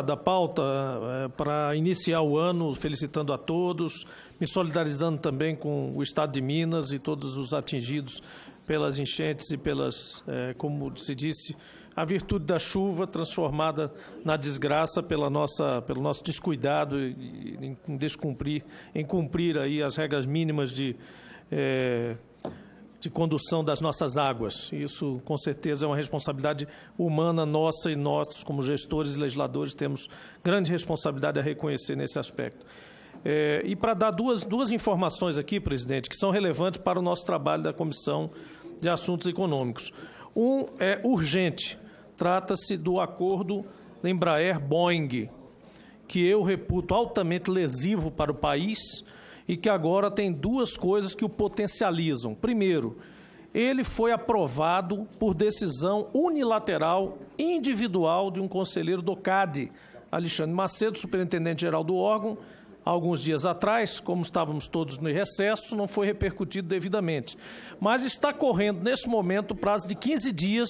Da pauta para iniciar o ano, felicitando a todos, me solidarizando também com o Estado de Minas e todos os atingidos pelas enchentes e pelas, como se disse, a virtude da chuva transformada na desgraça pelo nosso descuidado em cumprir aí as regras mínimas de condução das nossas águas. Isso, com certeza, é uma responsabilidade humana nossa e nós, como gestores e legisladores, temos grande responsabilidade a reconhecer nesse aspecto. E para dar duas informações aqui, presidente, que são relevantes para o nosso trabalho da Comissão de Assuntos Econômicos. Um é urgente, trata-se do acordo Embraer-Boeing, que eu reputo altamente lesivo para o país, e que agora tem duas coisas que o potencializam. Primeiro, ele foi aprovado por decisão unilateral, individual, de um conselheiro do CAD, Alexandre Macedo, superintendente-geral do órgão, alguns dias atrás, como estávamos todos no recesso, não foi repercutido devidamente. Mas está correndo, nesse momento, o prazo de 15 dias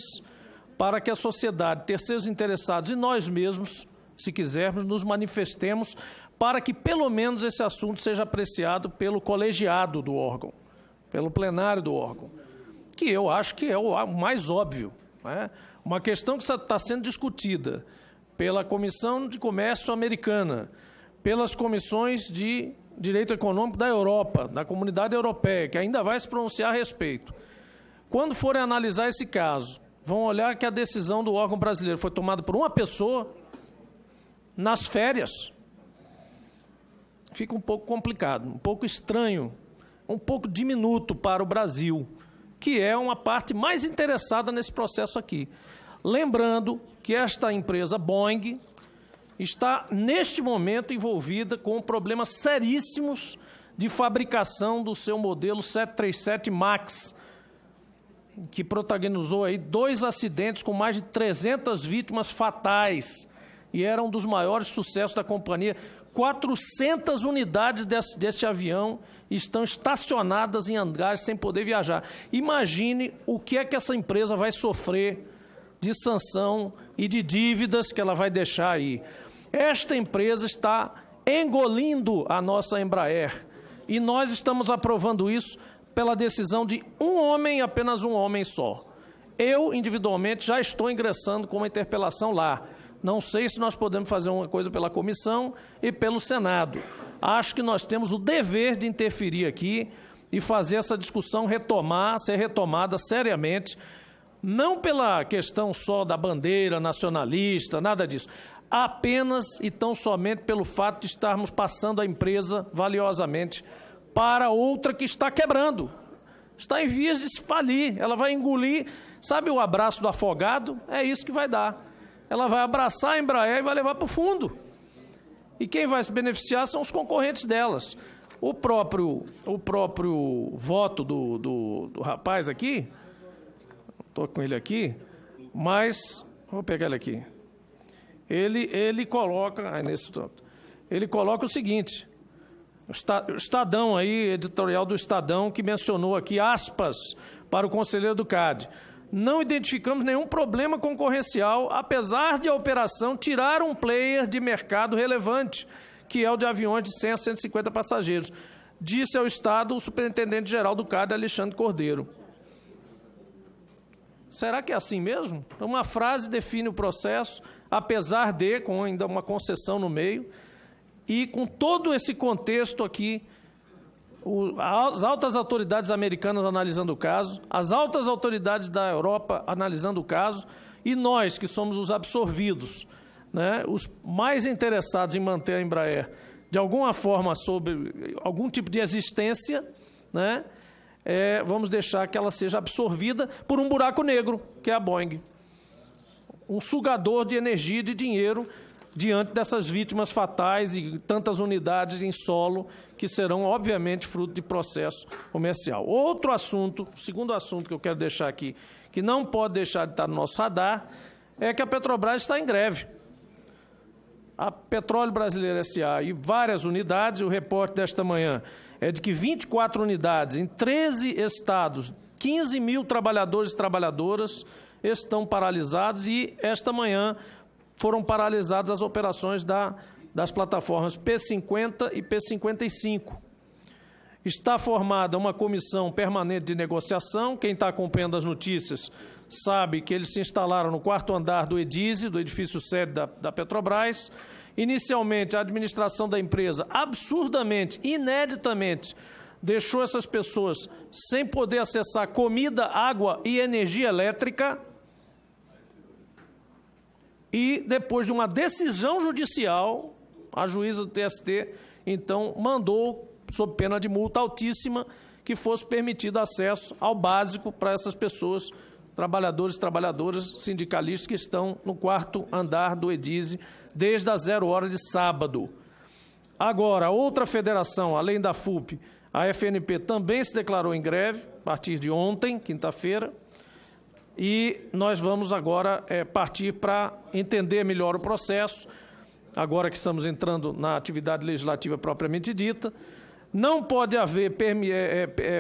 para que a sociedade, terceiros interessados e nós mesmos, se quisermos, nos manifestemos para que, pelo menos, esse assunto seja apreciado pelo colegiado do órgão, pelo plenário do órgão, que eu acho que é o mais óbvio, né? Uma questão que está sendo discutida pela Comissão de Comércio Americana, pelas comissões de Direito Econômico da Europa, da Comunidade Europeia, que ainda vai se pronunciar a respeito. Quando forem analisar esse caso, vão olhar que a decisão do órgão brasileiro foi tomada por uma pessoa nas férias. Fica um pouco complicado, um pouco estranho, um pouco diminuto para o Brasil, que é uma parte mais interessada nesse processo aqui. Lembrando que esta empresa Boeing está, neste momento, envolvida com problemas seríssimos de fabricação do seu modelo 737 MAX, que protagonizou aí 2 acidentes com mais de 300 vítimas fatais e era um dos maiores sucessos da companhia. 400 unidades deste avião estão estacionadas em hangares sem poder viajar. Imagine o que é que essa empresa vai sofrer de sanção e de dívidas que ela vai deixar aí. Esta empresa está engolindo a nossa Embraer e nós estamos aprovando isso pela decisão de um homem, apenas um homem só. Eu, individualmente, já estou ingressando com uma interpelação lá. Não sei se nós podemos fazer uma coisa pela comissão e pelo Senado. Acho que nós temos o dever de interferir aqui e fazer essa discussão ser retomada seriamente, não pela questão só da bandeira nacionalista, nada disso, apenas e tão somente pelo fato de estarmos passando a empresa valiosamente para outra que está quebrando, está em vias de se falir, ela vai engolir, sabe o abraço do afogado? É isso que vai dar. Ela vai abraçar a Embraer e vai levar para o fundo. E quem vai se beneficiar são os concorrentes delas. O próprio voto do rapaz aqui, estou com ele aqui, mas, vou pegar ele aqui, ele coloca o seguinte, o Estadão aí, editorial do Estadão, que mencionou aqui, aspas, para o conselheiro do CAD. Não identificamos nenhum problema concorrencial, apesar de a operação tirar um player de mercado relevante, que é o de aviões de 100 a 150 passageiros, disse ao Estado o superintendente-geral do CAD, Alexandre Cordeiro. Será que é assim mesmo? Uma frase define o processo, apesar de, com ainda uma concessão no meio, e com todo esse contexto aqui, as altas autoridades americanas analisando o caso, as altas autoridades da Europa analisando o caso, e nós, que somos os absorvidos, né, os mais interessados em manter a Embraer, de alguma forma, sob algum tipo de existência, né, vamos deixar que ela seja absorvida por um buraco negro, que é a Boeing. Um sugador de energia e de dinheiro diante dessas vítimas fatais e tantas unidades em solo que serão, obviamente, fruto de processo comercial. Outro assunto, o segundo assunto que eu quero deixar aqui, que não pode deixar de estar no nosso radar, é que a Petrobras está em greve. A Petróleo Brasileiro S.A. e várias unidades, o reporte desta manhã é de que 24 unidades em 13 estados, 15 mil trabalhadores e trabalhadoras estão paralisados e, esta manhã, foram paralisadas as operações das plataformas P50 e P55. Está formada uma comissão permanente de negociação. Quem está acompanhando as notícias sabe que eles se instalaram no 4º andar do EDISE, do edifício sede da Petrobras. Inicialmente, a administração da empresa, absurdamente, ineditamente, deixou essas pessoas sem poder acessar comida, água e energia elétrica. E, depois de uma decisão judicial, a juíza do TST, então, mandou, sob pena de multa altíssima, que fosse permitido acesso ao básico para essas pessoas, trabalhadores e trabalhadoras sindicalistas que estão no 4º andar do EDISE, desde as 0 horas de sábado. Agora, outra federação, além da FUP, a FNP também se declarou em greve, a partir de ontem, quinta-feira, e nós vamos agora partir para entender melhor o processo, agora que estamos entrando na atividade legislativa propriamente dita. Não pode haver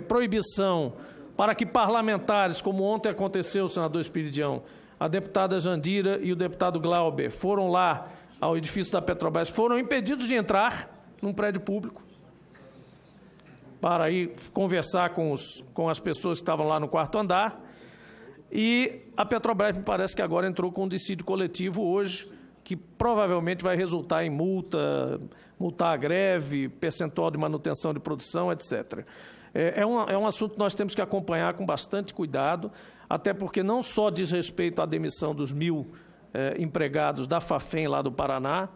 proibição para que parlamentares, como ontem aconteceu, senador Espiridião, a deputada Jandira e o deputado Glauber foram lá ao edifício da Petrobras, foram impedidos de entrar num prédio público para ir conversar com as pessoas que estavam lá no 4º andar. E a Petrobras, me parece que agora entrou com um dissídio coletivo hoje, que provavelmente vai resultar em multar a greve, percentual de manutenção de produção, etc. É um assunto que nós temos que acompanhar com bastante cuidado, até porque não só diz respeito à demissão dos 1.000 empregados da Fafem lá do Paraná,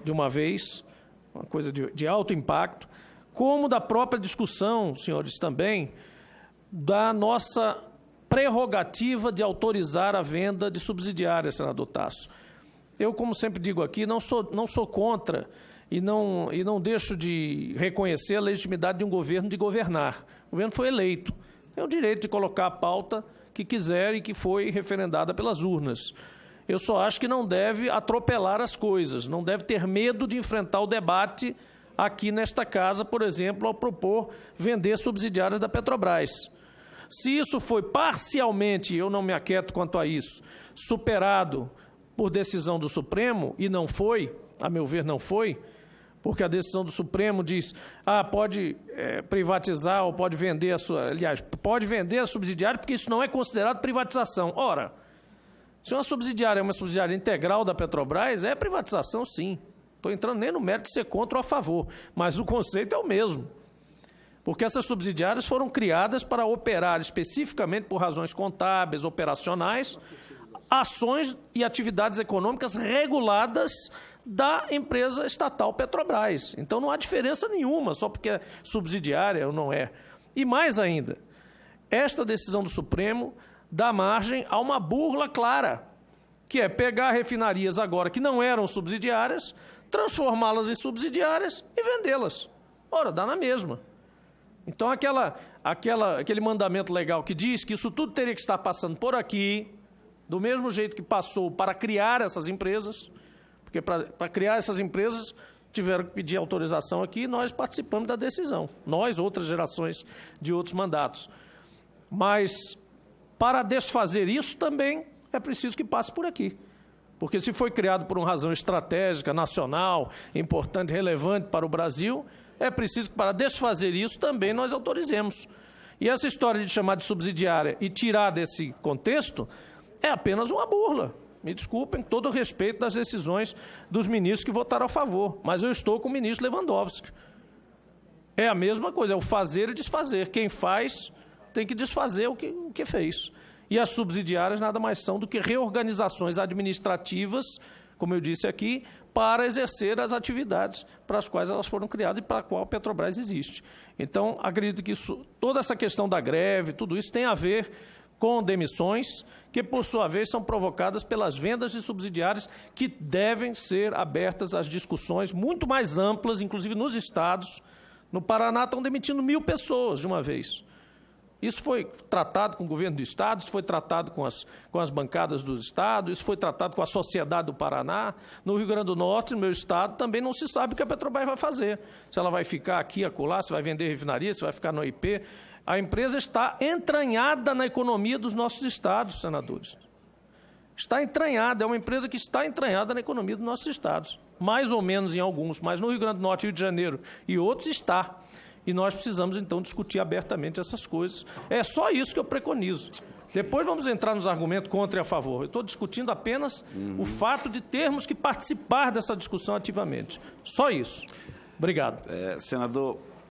de uma vez, uma coisa de alto impacto, como da própria discussão, senhores, também, da nossa prerrogativa de autorizar a venda de subsidiárias, senador Tasso. Eu, como sempre digo aqui, não sou contra e não deixo de reconhecer a legitimidade de um governo de governar. O governo foi eleito, tem o direito de colocar a pauta que quiser e que foi referendada pelas urnas. Eu só acho que não deve atropelar as coisas, não deve ter medo de enfrentar o debate aqui nesta casa, por exemplo, ao propor vender subsidiárias da Petrobras. Se isso foi parcialmente, eu não me aquieto quanto a isso, superado por decisão do Supremo, e não foi, a meu ver não foi, porque a decisão do Supremo diz, pode privatizar ou pode vender pode vender a subsidiária porque isso não é considerado privatização. Ora, se uma subsidiária é uma subsidiária integral da Petrobras, é privatização sim. Estou entrando nem no mérito de ser contra ou a favor, mas o conceito é o mesmo. Porque essas subsidiárias foram criadas para operar especificamente por razões contábeis, operacionais, ações e atividades econômicas reguladas da empresa estatal Petrobras. Então não há diferença nenhuma, só porque é subsidiária ou não é. E mais ainda, esta decisão do Supremo dá margem a uma burla clara, que é pegar refinarias agora que não eram subsidiárias, transformá-las em subsidiárias e vendê-las. Ora, dá na mesma. Então, aquele mandamento legal que diz que isso tudo teria que estar passando por aqui, do mesmo jeito que passou para criar essas empresas, porque para criar essas empresas tiveram que pedir autorização aqui e nós participamos da decisão. Nós, outras gerações de outros mandatos. Mas, para desfazer isso também é preciso que passe por aqui. Porque se foi criado por uma razão estratégica, nacional, importante, relevante para o Brasil, é preciso que, para desfazer isso, também nós autorizemos. E essa história de chamar de subsidiária e tirar desse contexto é apenas uma burla. Me desculpem, todo o respeito das decisões dos ministros que votaram a favor, mas eu estou com o ministro Lewandowski. É a mesma coisa, é o fazer e desfazer. Quem faz tem que desfazer o que fez. E as subsidiárias nada mais são do que reorganizações administrativas, como eu disse aqui, para exercer as atividades para as quais elas foram criadas e para a qual a Petrobras existe. Então, acredito que toda essa questão da greve, tudo isso tem a ver com demissões, que, por sua vez, são provocadas pelas vendas de subsidiárias que devem ser abertas às discussões muito mais amplas, inclusive nos estados. No Paraná estão demitindo 1.000 pessoas de uma vez. Isso foi tratado com o governo do Estado, isso foi tratado com as bancadas do Estado, isso foi tratado com a sociedade do Paraná. No Rio Grande do Norte, no meu Estado, também não se sabe o que a Petrobras vai fazer. Se ela vai ficar aqui, acolá, se vai vender refinaria, se vai ficar no IP. A empresa está entranhada na economia dos nossos estados, senadores. Está entranhada, é uma empresa que está entranhada na economia dos nossos estados. Mais ou menos em alguns, mas no Rio Grande do Norte, Rio de Janeiro e outros está. E nós precisamos, então, discutir abertamente essas coisas. É só isso que eu preconizo. Depois vamos entrar nos argumentos contra e a favor. Eu estou discutindo apenas o fato de termos que participar dessa discussão ativamente. Só isso. Obrigado. Senador